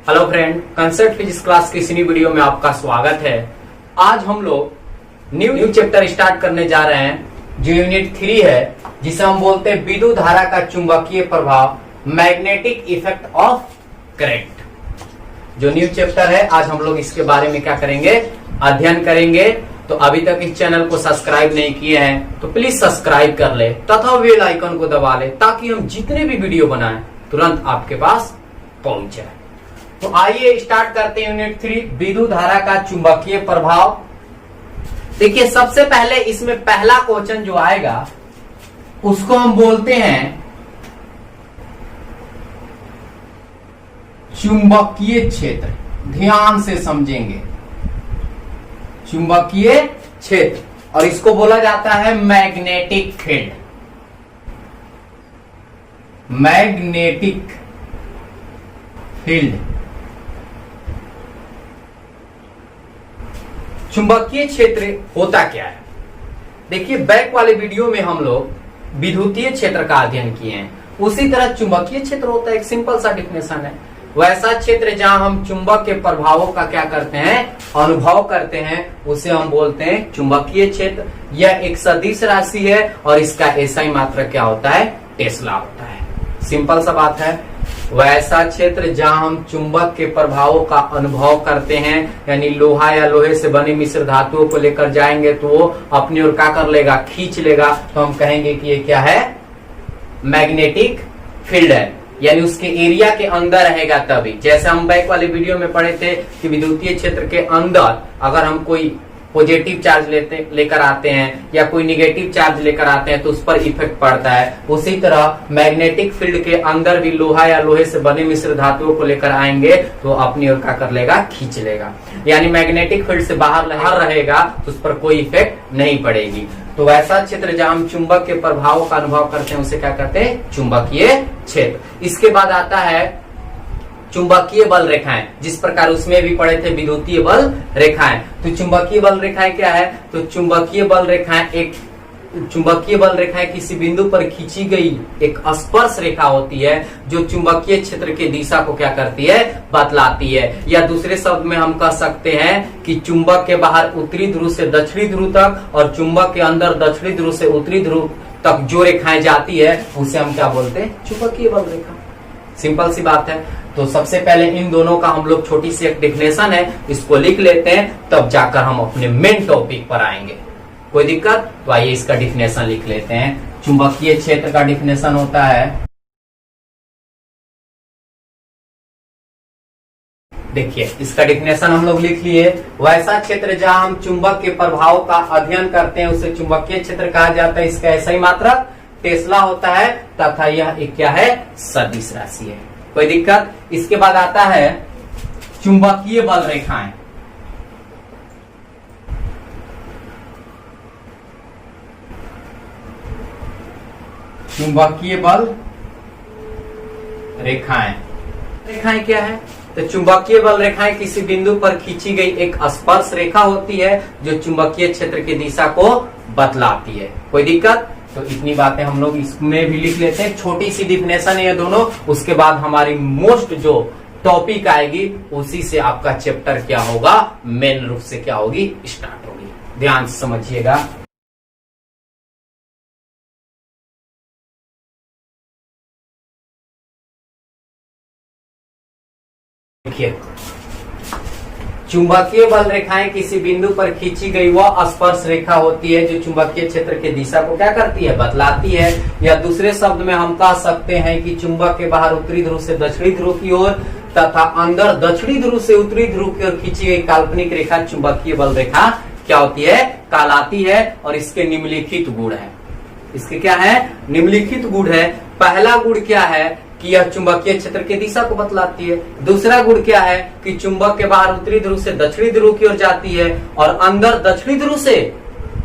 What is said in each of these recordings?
Hello friend, concept physics class की इस नई वीडियो में आपका स्वागत है। आज हम लोग न्यू चैप्टर स्टार्ट करने जा रहे हैं जो यूनिट 3 है, जिसे हम बोलते हैं विद्युत धारा का चुंबकीय प्रभाव, मैग्नेटिक इफेक्ट ऑफ करंट। जो न्यू चैप्टर है, आज हम लोग इसके बारे में क्या करेंगे, अध्ययन करेंगे। तो अभी तक इस चैनल को सब्सक्राइब नहीं किए हैं तो प्लीज सब्सक्राइब कर ले तथा बेल आइकन को दबा ले, ताकि हम जितने भी वीडियो बनाएं तुरंत आपके पास पहुंच जाए। तो आइए स्टार्ट करते हैं यूनिट 3, विद्युत धारा का चुंबकीय प्रभाव। देखिए, सबसे पहले इसमें पहला क्वेश्चन जो आएगा उसको हम बोलते हैं चुंबकीय क्षेत्र। ध्यान से समझेंगे, चुंबकीय क्षेत्र, और इसको बोला जाता है मैग्नेटिक फील्ड। मैग्नेटिक फील्ड, चुंबकीय क्षेत्र होता क्या है। देखिए, बैक वाले वीडियो में हम लोग विद्युतीय क्षेत्र का अध्ययन किए हैं, उसी तरह चुंबकीय क्षेत्र होता है। एक सिंपल सा डिफिनेशन है, वैसा क्षेत्र जहां हम चुंबक के प्रभावों का क्या करते हैं, अनुभव करते हैं, उसे हम बोलते हैं चुंबकीय क्षेत्र। यह एक सदिश राशि है और इसका एसआई मात्रक क्या होता है, टेस्ला होता है। सिंपल सा बात है, वैसा क्षेत्र जहां हम चुंबक के प्रभावों का अनुभव करते हैं, यानी लोहा या लोहे से बनी मिश्र धातुओं को लेकर जाएंगे तो वो अपनी ओर क्या कर लेगा, खींच लेगा, तो हम कहेंगे कि ये क्या है, मैग्नेटिक फील्ड है। यानी उसके एरिया के अंदर रहेगा तभी। जैसे हम बैक वाले वीडियो में पढ़े थे कि विद्युतीय क्षेत्र के अंदर अगर हम कोई पॉजिटिव चार्ज लेकर आते हैं या कोई निगेटिव चार्ज लेकर आते हैं तो उस पर इफेक्ट पड़ता है। उसी तरह मैग्नेटिक फील्ड के अंदर भी लोहा या लोहे से बने मिश्र धातुओं को लेकर आएंगे तो अपनी ओर क्या कर लेगा, खींच लेगा। यानी मैग्नेटिक फील्ड से बाहर रहेगा तो उस पर कोई इफेक्ट नहीं पड़ेगी। तो वैसा क्षेत्र जहां हम चुंबक के प्रभावों का अनुभव करते हैं उसे क्या कहते हैं, चुंबकीय क्षेत्र। इसके बाद आता है चुंबकीय बल रेखाएं, जिस प्रकार उसमें भी पढ़े थे विद्युतीय बल रेखाएं। तो चुंबकीय बल रेखाएं क्या है, तो चुंबकीय बल रेखाएं किसी बिंदु पर खींची गई एक स्पर्श रेखा होती है जो चुंबकीय क्षेत्र की दिशा को क्या करती है, बतलाती है। या दूसरे शब्द में हम कह सकते हैं कि चुंबक के बाहर उत्तरी ध्रुव से दक्षिणी ध्रुव तक और चुंबक के अंदर दक्षिणी ध्रुव से उत्तरी ध्रुव तक जो रेखाएं जाती है उसे हम क्या बोलते हैं, चुंबकीय बल रेखा। सिंपल सी बात है। तो सबसे पहले इन दोनों का हम लोग छोटी सी एक डिफिनेशन है, इसको लिख लेते हैं, तब जाकर हम अपने मेन टॉपिक पर आएंगे। कोई दिक्कत? तो आइए इसका डिफिनेशन लिख लेते हैं। चुंबकीय क्षेत्र का डिफिनेशन होता है, देखिए इसका डिफिनेशन हम लोग लिख लिए, वैसा क्षेत्र जहां हम चुंबक के प्रभाव का अध्ययन करते हैं उसे चुंबकीय क्षेत्र कहा जाता है। इसका एसआई मात्रक टेस्ला होता है तथा यह एक क्या है, सदिश राशि है। कोई दिक्कत? इसके बाद आता है चुंबकीय बल रेखाएं। चुंबकीय बल रेखाएं, रेखाएं क्या है, तो चुंबकीय बल रेखाएं किसी बिंदु पर खींची गई एक स्पर्श रेखा होती है जो चुंबकीय क्षेत्र की दिशा को बतलाती है। कोई दिक्कत? तो इतनी बातें हम लोग इसमें भी लिख लेते हैं। छोटी सी डिफिनेशन है ये दोनों, उसके बाद हमारी मोस्ट जो टॉपिक आएगी उसी से आपका चैप्टर क्या होगा, मेन रूप से क्या होगी, स्टार्ट होगी। ध्यान से समझिएगा। देखिए, चुंबकीय बल रेखाएं किसी बिंदु पर खींची गई वह स्पर्श रेखा होती है जो चुंबकीय क्षेत्र की दिशा को क्या करती है, बतलाती है। या दूसरे शब्द में हम कह सकते हैं कि चुंबक के बाहर उत्तरी ध्रुव से दक्षिणी ध्रुव की ओर तथा अंदर दक्षिणी ध्रुव से उत्तरी ध्रुव की ओर खींची गई काल्पनिक रेखा चुंबकीय बल रेखा क्या होती है, कहलाती है। और इसके निम्नलिखित गुण है। इसके क्या है, निम्नलिखित गुण है। पहला गुण क्या है कि यह चुंबकीय क्षेत्र की दिशा को बतलाती है। दूसरा गुण क्या है कि चुंबक के बाहर उत्तरी ध्रुव से दक्षिणी ध्रुव की ओर जाती है और अंदर दक्षिणी ध्रुव से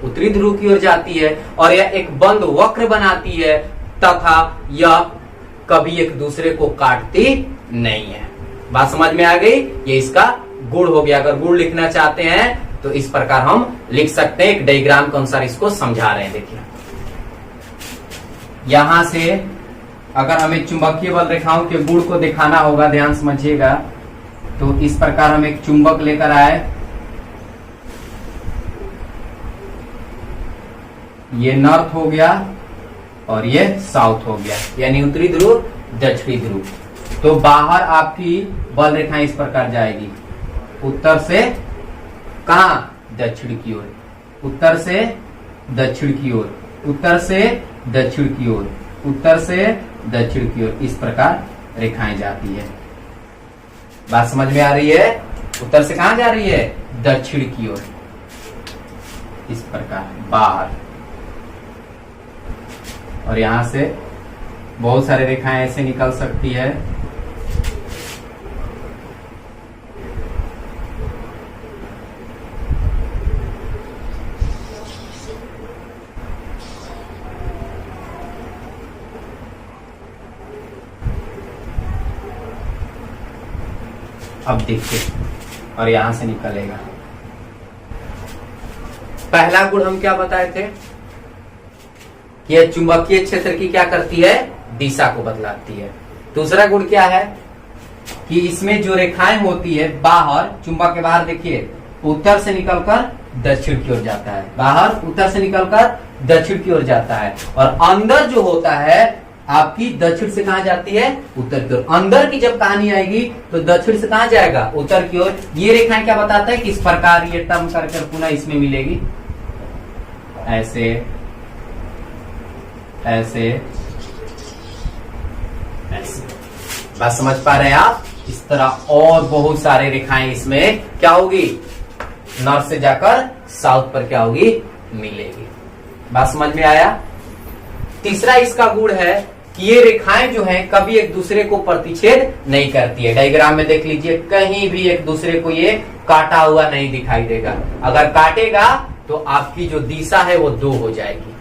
उत्तरी ध्रुव की ओर जाती है। और यह एक बंद वक्र बनाती है तथा यह कभी एक दूसरे को काटती नहीं है। बात समझ में आ गई? ये इसका गुण हो गया। अगर गुण लिखना चाहते हैं तो इस प्रकार हम लिख सकते हैं, एक डायग्राम के अनुसार इसको समझा रहे हैं। देखिए, यहां से अगर हमें चुंबकीय बल रेखाओं के गुण को दिखाना होगा, ध्यान समझिएगा, तो इस प्रकार हम एक चुंबक लेकर आए, ये नॉर्थ हो गया और ये साउथ हो गया, यानी उत्तरी ध्रुव दक्षिणी ध्रुव। तो बाहर आपकी बल रेखाएं इस प्रकार जाएगी, उत्तर से कहां, दक्षिण की ओर, उत्तर से दक्षिण की ओर, उत्तर से दक्षिण की ओर, उत्तर से दक्षिण की ओर, इस प्रकार रेखाएं जाती है। बात समझ में आ रही है? उत्तर से कहां जा रही है, दक्षिण की ओर, इस प्रकार बाहर। और यहां से बहुत सारे रेखाएं ऐसे निकल सकती है। अब देखिए, और यहां से निकलेगा। पहला गुण हम क्या बताए थे कि यह चुंबकीय क्षेत्र की क्या करती है, दिशा को बदलाती है। दूसरा गुण क्या है कि इसमें जो रेखाएं होती है बाहर, चुंबक के बाहर देखिए, उत्तर से निकलकर दक्षिण की ओर जाता है, बाहर उत्तर से निकलकर दक्षिण की ओर जाता है, और अंदर जो होता है आपकी दक्षिण से कहां जाती है, उत्तर की ओर। अंदर की जब कहानी आएगी तो दक्षिण से कहां जाएगा, उत्तर की ओर। ये रेखाएं क्या बताता है कि इस प्रकार ये टर्म करके पुनः इसमें मिलेगी, ऐसे ऐसे ऐसे। बात समझ पा रहे हैं आप? इस तरह और बहुत सारे रेखाएं इसमें क्या होगी, नॉर्थ से जाकर साउथ पर क्या होगी, मिलेगी। बात समझ में आया? तीसरा इसका गुण है कि ये रेखाएं जो हैं कभी एक दूसरे को प्रतिच्छेद नहीं करती है। डायग्राम में देख लीजिए, कहीं भी एक दूसरे को ये काटा हुआ नहीं दिखाई देगा। अगर काटेगा तो आपकी जो दिशा है वो दो हो जाएगी।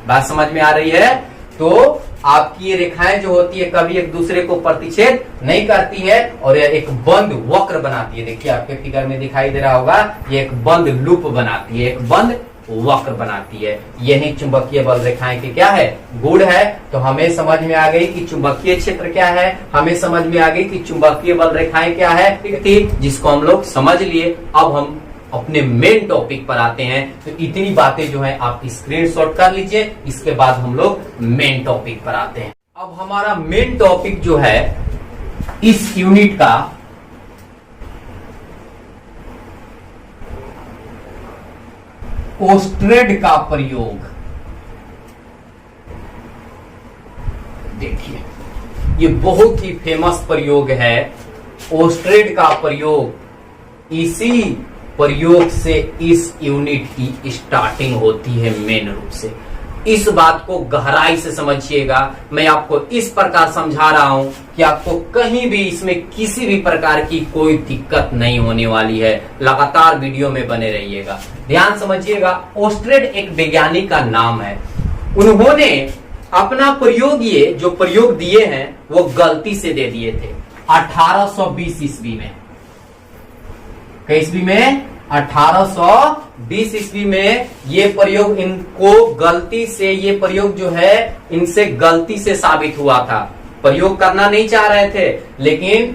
बात समझ में आ रही है? तो आपकी ये रेखाएं जो होती है कभी एक दूसरे को प्रतिच्छेद नहीं करती है और यह एक बंद वक्र बनाती है। देखिए आपके फिगर में दिखाई दे रहा होगा, ये एक बंद लूप बनाती है, एक बंद वक्र बनाती है। यही चुंबकीय बल रेखाएं की क्या है, गुण है। तो हमें समझ में आ गई कि चुंबकीय क्षेत्र क्या है, हमें समझ में आ गई कि चुंबकीय बल रेखाएं क्या है, जिसको हम लोग समझ लिए। अब हम अपने मेन टॉपिक पर आते हैं। तो इतनी बातें जो है आप स्क्रीनशॉट कर लीजिए, इसके बाद हम लोग मेन टॉपिक पर आते हैं। अब हमारा मेन टॉपिक जो है इस यूनिट का ओस्ट्रेड का प्रयोग। देखिए ये बहुत ही फेमस प्रयोग है, ओस्ट्रेड का प्रयोग। इसी प्रयोग से इस यूनिट की स्टार्टिंग होती है मेन रूप से। इस बात को गहराई से समझिएगा। मैं आपको इस प्रकार समझा रहा हूं कि आपको कहीं भी इसमें किसी भी प्रकार की कोई दिक्कत नहीं होने वाली है। लगातार वीडियो में बने रहिएगा, ध्यान समझिएगा। ओस्ट्रेड एक वैज्ञानिक का नाम है। उन्होंने अपना प्रयोग, ये जो प्रयोग दिए हैं वो गलती से दे दिए थे 1820 ईस्वी में। ईस्वी में 1820 ईस्वी में ये प्रयोग इनको गलती से, ये प्रयोग जो है इनसे गलती से साबित हुआ था। प्रयोग करना नहीं चाह रहे थे लेकिन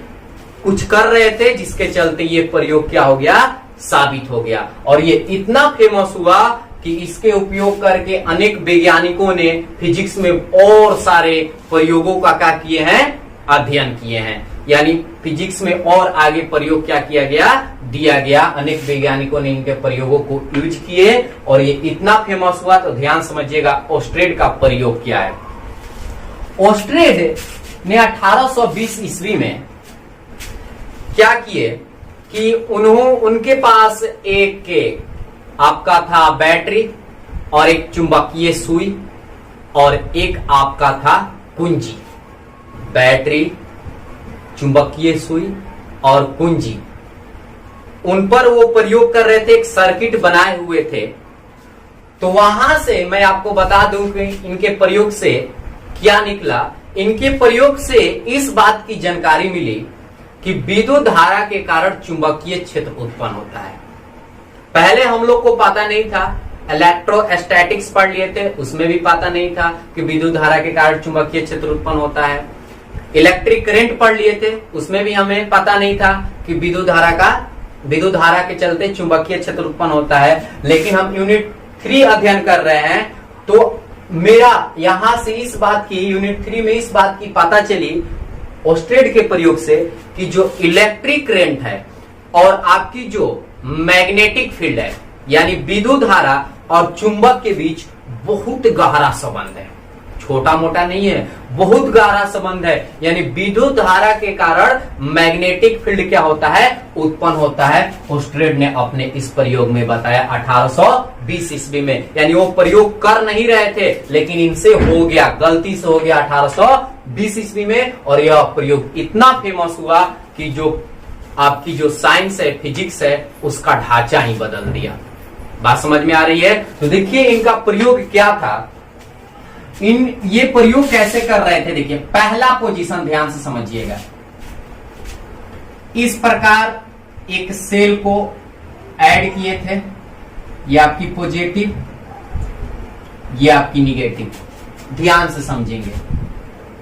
कुछ कर रहे थे, जिसके चलते ये प्रयोग क्या हो गया, साबित हो गया। और ये इतना फेमस हुआ कि इसके उपयोग करके अनेक वैज्ञानिकों ने फिजिक्स में और सारे प्रयोगों का क्या किए हैं, अध्ययन किए हैं। यानी फिजिक्स में और आगे प्रयोग क्या किया गया, दिया गया। अनेक वैज्ञानिकों ने इनके प्रयोगों को यूज किए और ये इतना फेमस हुआ। तो ध्यान समझिएगा ओस्ट्रेड का प्रयोग क्या है। ओस्ट्रेड ने 1820 ईस्वी में क्या किए कि उनके पास एक आपका था बैटरी और एक चुंबकीय सुई और एक आपका था कुंजी। बैटरी, चुंबकीय सुई और कुंजी, उन पर वो प्रयोग कर रहे थे, एक सर्किट बनाए हुए थे। तो वहां से मैं आपको बता दूं कि इनके प्रयोग से क्या निकला। इनके प्रयोग से इस बात की जानकारी मिली कि विद्युत धारा के कारण चुंबकीय क्षेत्र उत्पन्न होता है। पहले हम लोग को पता नहीं था, इलेक्ट्रोस्टैटिक्स पढ़ लिए थे, उसमें भी पता नहीं था कि विद्युत धारा के कारण चुंबकीय क्षेत्र उत्पन्न होता है। इलेक्ट्रिक करंट पढ़ लिए थे, उसमें भी हमें पता नहीं था कि विद्युत धारा के चलते चुंबकीय क्षेत्र उत्पन्न होता है, लेकिन हम यूनिट 3 अध्ययन कर रहे हैं, तो मेरा यहां से इस बात की, यूनिट 3 में इस बात की पता चली ओस्टेड के प्रयोग से कि जो इलेक्ट्रिक करंट है और आपकी जो मैग्नेटिक फील्ड है, यानी विद्युत धारा और चुंबक के बीच बहुत गहरा संबंध है, छोटा मोटा नहीं है, बहुत गहरा संबंध है। यानी विद्युत धारा के कारण मैग्नेटिक फील्ड क्या होता है, उत्पन्न होता है। ओस्टेड ने अपने इस प्रयोग में बताया 1820 ईस्वी में, यानी वो प्रयोग कर नहीं रहे थे, लेकिन इनसे हो गया, गलती से हो गया 1820 ईस्वी में। और यह प्रयोग इतना फेमस हुआ कि जो आपकी जो साइंस है, फिजिक्स है, उसका ढांचा ही बदल दिया। बात समझ में आ रही है? तो देखिए इनका प्रयोग क्या था, ये प्रयोग कैसे कर रहे थे। देखिए पहला पोजीशन ध्यान से समझिएगा, इस प्रकार एक सेल को ऐड किए थे, ये आपकी पॉजिटिव, ये आपकी निगेटिव, ध्यान से समझेंगे।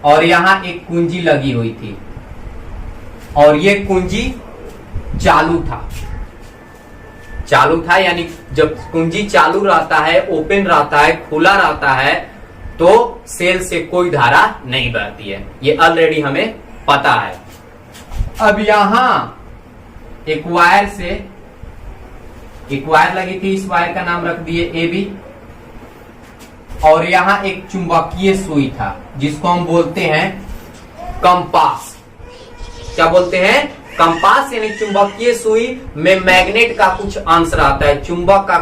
और यहां एक कुंजी लगी हुई थी और ये कुंजी चालू था, यानी जब कुंजी चालू रहता है, ओपन रहता है, खुला रहता है, तो सेल से कोई धारा नहीं बहती है, ये ऑलरेडी हमें पता है। अब यहां एक वायर लगी थी, इस वायर का नाम रख दिए AB, और यहां एक चुंबकीय सुई था जिसको हम बोलते हैं कंपास। क्या बोलते हैं? कंपास। यानी चुंबकीय सुई में मैग्नेट का कुछ अंश रहता है, चुंबक का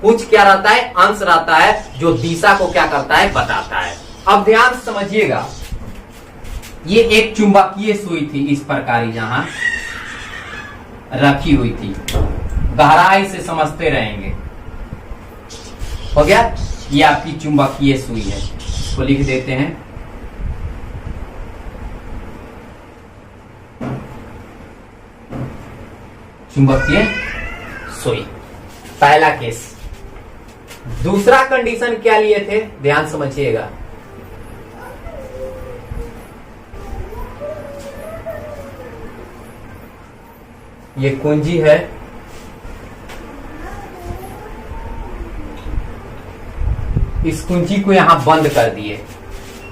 कुछ क्या रहता है, अंश रहता है, जो दिशा को क्या करता है, बताता है। अब ध्यान से समझिएगा, ये एक चुंबकीय सुई थी, इस प्रकार यहां रखी हुई थी, गहराई से समझते रहेंगे। हो गया? ये आपकी चुंबकीय सुई है, इसको लिख देते हैं। चुंबकीय सुई, पहला केस। दूसरा कंडीशन क्या लिए थे, ध्यान समझिएगा। ये कुंजी है, इस कुंजी को यहां बंद कर दिए,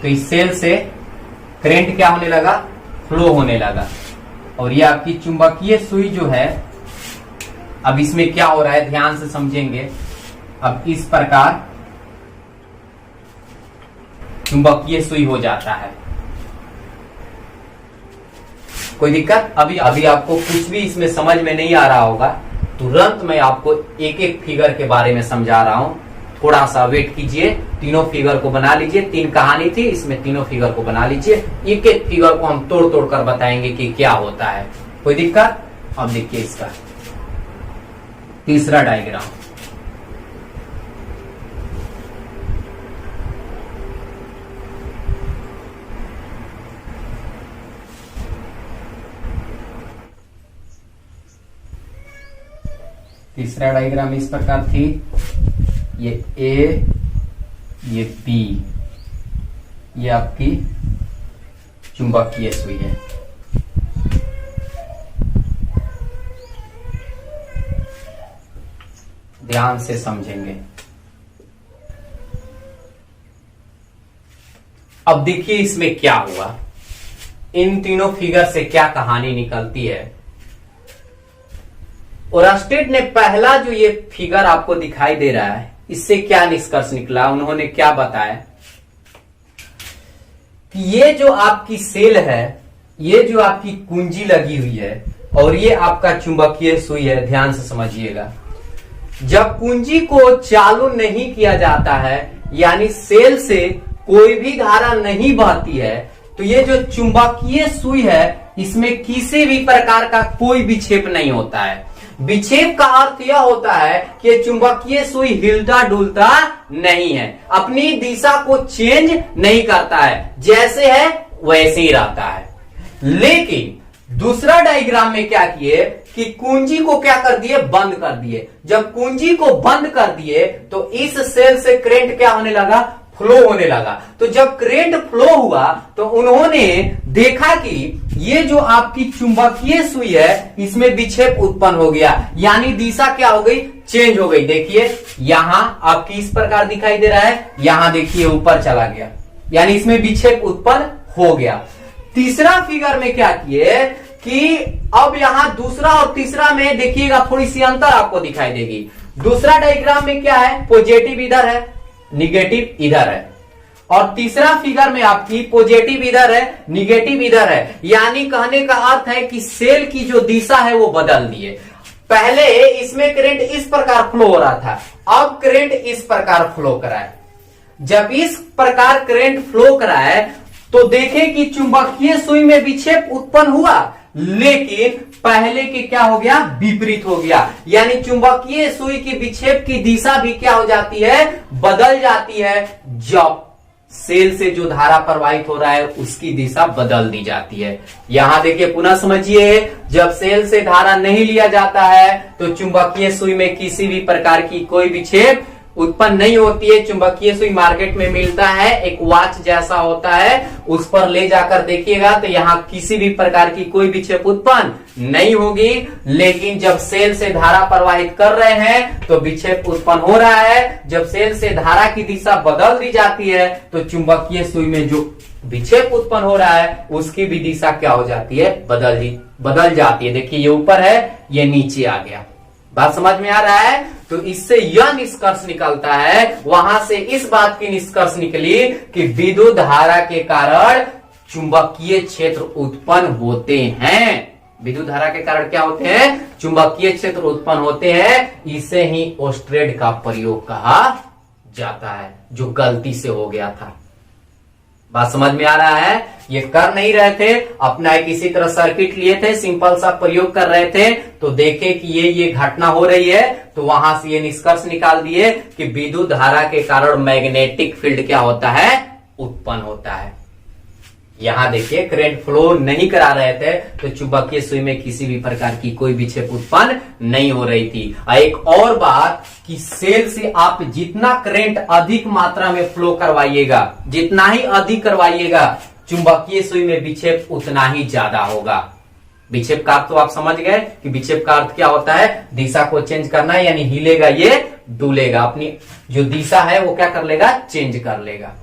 तो इस सेल से करंट क्या होने लगा, फ्लो होने लगा। और ये आपकी चुंबकीय सुई जो है, अब इसमें क्या हो रहा है, ध्यान से समझेंगे। अब इस प्रकार चुंबकीय सुई हो जाता है, कोई दिक्कत? अभी आपको कुछ भी इसमें समझ में नहीं आ रहा होगा, तुरंत मैं आपको एक एक फिगर के बारे में समझा रहा हूं, थोड़ा सा वेट कीजिए। तीनों फिगर को बना लीजिए, 3 कहानी थी, इसमें तीनों फिगर को बना लीजिए, एक एक फिगर को हम तोड़ तोड़ कर बताएंगे कि क्या होता है, कोई दिक्कत? अब देखिए इसका तीसरा डायग्राम, तीसरा डायग्राम इस प्रकार थी, ये A, ये B, ये आपकी चुंबकीय सुई है। ध्यान से समझेंगे। अब देखिए इसमें क्या हुआ, इन तीनों फिगर से क्या कहानी निकलती है। ओस्टेड ने पहला जो ये फिगर आपको दिखाई दे रहा है, इससे क्या निष्कर्ष निकला, उन्होंने क्या बताया कि ये जो आपकी सेल है, ये जो आपकी कुंजी लगी हुई है, और ये आपका चुंबकीय सुई है। ध्यान से समझिएगा, जब कुंजी को चालू नहीं किया जाता है, यानी सेल से कोई भी धारा नहीं बहती है, तो ये जो चुंबकीय सुई है, इसमें किसी भी प्रकार का कोई विक्षेप नहीं होता है। विक्षेप का अर्थ यह होता है कि चुंबकीय सुई हिलता डुलता नहीं है, अपनी दिशा को चेंज नहीं करता है, जैसे है वैसे ही रहता है। लेकिन दूसरा डायग्राम में क्या किए कि कुंजी को क्या कर दिए, बंद कर दिए। जब कुंजी को बंद कर दिए तो इस सेल से करंट क्या होने लगा, फ्लो होने लगा। तो जब करंट फ्लो हुआ तो उन्होंने देखा कि ये जो आपकी चुंबकीय सुई है इसमें विक्षेप उत्पन्न हो गया, यानी दिशा क्या हो गई, चेंज हो गई। देखिए यहां आपकी इस प्रकार दिखाई दे रहा है, यहां देखिए ऊपर चला गया, यानी इसमें विक्षेप उत्पन्न हो गया। तीसरा फिगर में क्या किए कि अब यहां दूसरा और तीसरा में देखिएगा थोड़ी सी अंतर आपको दिखाई देगी। दूसरा डायग्राम में क्या है, पॉजिटिव इधर है, निगेटिव इधर है, और तीसरा फिगर में आपकी पॉजिटिव इधर है, निगेटिव इधर है। यानी कहने का अर्थ है कि सेल की जो दिशा है वो बदल दिए। पहले इसमें करंट इस प्रकार फ्लो हो रहा था, अब करंट इस प्रकार फ्लो कराए। जब इस प्रकार करंट फ्लो कराए तो देखें कि चुंबकीय सुई में विक्षेप उत्पन्न हुआ, लेकिन पहले के क्या हो गया, विपरीत हो गया। यानी चुंबकीय सुई की विक्षेप की दिशा भी क्या हो जाती है, बदल जाती है। जब सेल से जो धारा प्रवाहित हो रहा है उसकी दिशा बदल दी जाती है। यहां देखिए पुनः समझिए, जब सेल से धारा नहीं लिया जाता है तो चुंबकीय सुई में किसी भी प्रकार की कोई विक्षेप उत्पन्न नहीं होती है। चुंबकीय सुई मार्केट में मिलता है, एक वॉच जैसा होता है, उस पर ले जाकर देखिएगा तो यहां किसी भी प्रकार की कोई विक्षेप उत्पन्न नहीं होगी। लेकिन जब सेल से धारा प्रवाहित कर रहे हैं तो विक्षेप उत्पन्न हो रहा है। जब सेल से धारा की दिशा बदल दी जाती है तो चुंबकीय सुई में जो विक्षेप उत्पन्न हो रहा है उसकी भी दिशा क्या हो जाती है, बदल जाती है। देखिए ये ऊपर है, ये नीचे आ गया। बात समझ में आ रहा है? तो इससे यह निष्कर्ष निकलता है, वहां से इस बात की निष्कर्ष निकली कि विद्युत धारा के कारण चुंबकीय क्षेत्र उत्पन्न होते हैं। विद्युत धारा के कारण क्या होते हैं, चुंबकीय क्षेत्र उत्पन्न होते हैं। इसे ही ओस्ट्रेड का प्रयोग कहा जाता है, जो गलती से हो गया था। बात समझ में आ रहा है? ये कर नहीं रहे थे, अपना एक इसी तरह सर्किट लिए थे, सिंपल सा प्रयोग कर रहे थे, तो देखे कि ये घटना हो रही है, तो वहां से ये निष्कर्ष निकाल दिए कि विद्युत धारा के कारण मैग्नेटिक फील्ड क्या होता है, उत्पन्न होता है। यहां देखिए करंट फ्लो नहीं करा रहे थे तो चुंबकीय सुई में किसी भी प्रकार की कोई विक्षेप उत्पन्न नहीं हो रही थी। एक और बात कि सेल से आप जितना करंट अधिक मात्रा में फ्लो करवाइएगा, जितना ही अधिक करवाइएगा, चुंबकीय सुई में विक्षेप उतना ही ज्यादा होगा। विक्षेप का अर्थ तो आप समझ गए कि विक्षेप का अर्थ क्या होता है, दिशा को चेंज करना है, यानी हिलेगा, ये डुलेगा, अपनी जो दिशा है वो क्या कर लेगा, चेंज कर लेगा।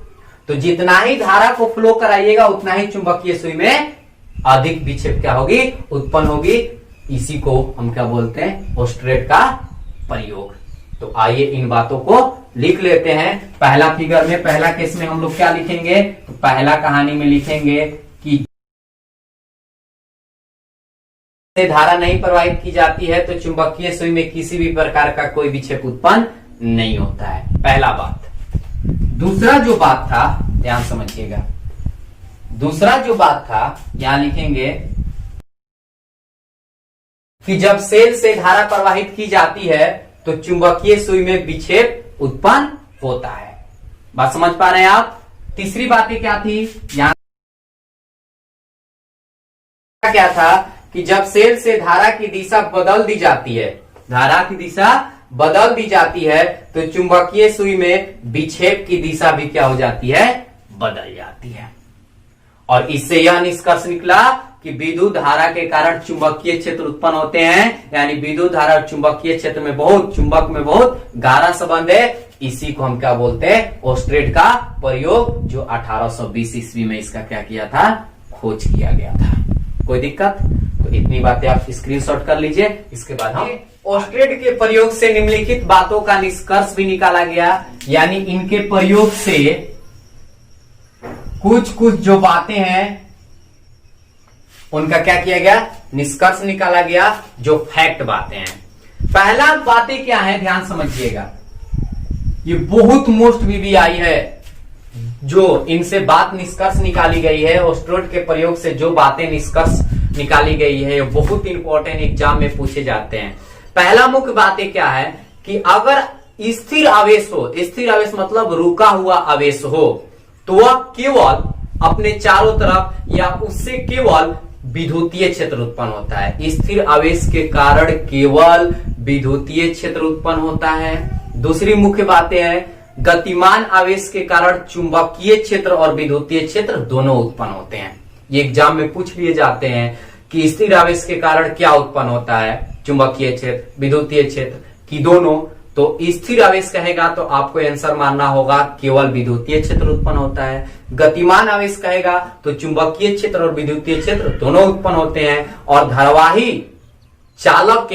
तो जितना ही धारा को फ्लो कराइएगा उतना ही चुंबकीय सुई में अधिक विक्षेप क्या होगी, उत्पन्न होगी। इसी को हम क्या बोलते हैं, ओस्ट्रेड का प्रयोग। तो आइए इन बातों को लिख लेते हैं। पहला फिगर में, पहला केस में हम लोग क्या लिखेंगे, तो पहला कहानी में लिखेंगे कि धारा नहीं प्रवाहित की जाती है तो चुंबकीय सुई में किसी भी प्रकार का कोई विक्षेप उत्पन्न नहीं होता है, पहला बात। दूसरा जो बात था, ध्यान समझिएगा, दूसरा जो बात था यहां लिखेंगे कि जब सेल से धारा प्रवाहित की जाती है तो चुंबकीय सुई में विक्षेप उत्पन्न होता है। बात समझ पा रहे हैं आप? तीसरी बातें क्या थी, यहां क्या था कि जब सेल से धारा की दिशा बदल दी जाती है, धारा की दिशा बदल दी जाती है तो चुंबकीय सुई में विक्षेप की दिशा भी क्या हो जाती है, बदल जाती है। और इससे यह निष्कर्ष निकला कि विद्युत धारा के कारण चुंबकीय क्षेत्र उत्पन्न होते हैं, यानी विद्युत धारा और चुंबकीय क्षेत्र में बहुत, चुंबक में बहुत गहरा संबंध है। इसी को हम क्या बोलते हैं, ओस्ट्रेड का प्रयोग, जो 1820 ईस्वी में इसका क्या किया था, खोज किया गया था। कोई दिक्कत? तो इतनी बातें आप स्क्रीनशॉट कर लीजिए। इसके बाद हम ओस्ट्रेड के प्रयोग से निम्नलिखित बातों का निष्कर्ष भी निकाला गया, यानी इनके प्रयोग से कुछ कुछ जो बातें हैं उनका क्या किया गया, निष्कर्ष निकाला गया, जो फैक्ट बातें हैं। पहला बातें क्या है, ध्यान समझिएगा, ये बहुत मोस्ट VVI है, जो इनसे बात निष्कर्ष निकाली गई है, ओस्ट्रेड के प्रयोग से जो बातें निष्कर्ष निकाली गई है, बहुत इंपॉर्टेंट एग्जाम में पूछे जाते हैं। पहला मुख्य बातें क्या है कि अगर स्थिर आवेश हो, स्थिर आवेश मतलब रुका हुआ आवेश हो, तो वह केवल अपने चारों तरफ या उससे केवल विद्युतीय क्षेत्र उत्पन्न होता है। स्थिर आवेश के कारण केवल विद्युतीय क्षेत्र उत्पन्न होता है। दूसरी मुख्य बातें हैं, गतिमान आवेश के कारण चुंबकीय क्षेत्र और विद्युतीय क्षेत्र दोनों उत्पन्न होते हैं। ये एग्जाम में पूछ लिए जाते हैं कि स्थिर आवेश के कारण क्या उत्पन्न होता है, चुंबकीय क्षेत्र, विद्युतीय क्षेत्र की दोनों। तो स्थिर आवेश कहेगा तो आपको आंसर मानना होगा केवल विद्युतीय क्षेत्र उत्पन्न होता है। गतिमान आवेश कहेगा तो चुंबकीय क्षेत्र और विद्युतीय क्षेत्र दोनों उत्पन्न होते हैं। और धारावाही चालक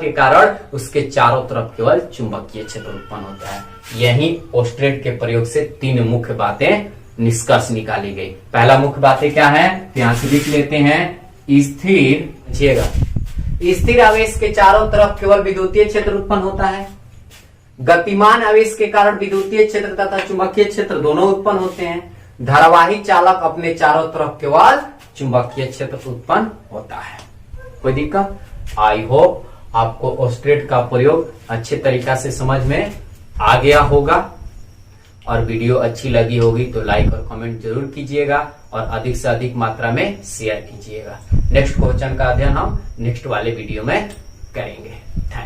के कारण उसके चारों तरफ केवल चुंबकीय क्षेत्र उत्पन्न होता है। यही ओस्टेट के प्रयोग से 3 मुख्य बातें निष्कर्ष निकाली गई। पहला मुख्य बातें क्या है, यहां से लिख लेते हैं। स्थिर आवेश के चारों तरफ केवल विद्युतीय क्षेत्र उत्पन्न होता है। गतिमान आवेश के कारण विद्युतीय क्षेत्र तथा चुंबकीय क्षेत्र दोनों उत्पन्न होते हैं। धारावाही चालक अपने चारों तरफ केवल चुंबकीय क्षेत्र उत्पन्न होता है। कोई दिक्कत? आई होप आपको ओस्टेट का प्रयोग अच्छे तरीका से समझ में आ गया होगा और वीडियो अच्छी लगी होगी तो लाइक और कमेंट जरूर कीजिएगा और अधिक से अधिक मात्रा में शेयर कीजिएगा। नेक्स्ट क्वेश्चन का अध्ययन हम नेक्स्ट वाले वीडियो में करेंगे। Thank you.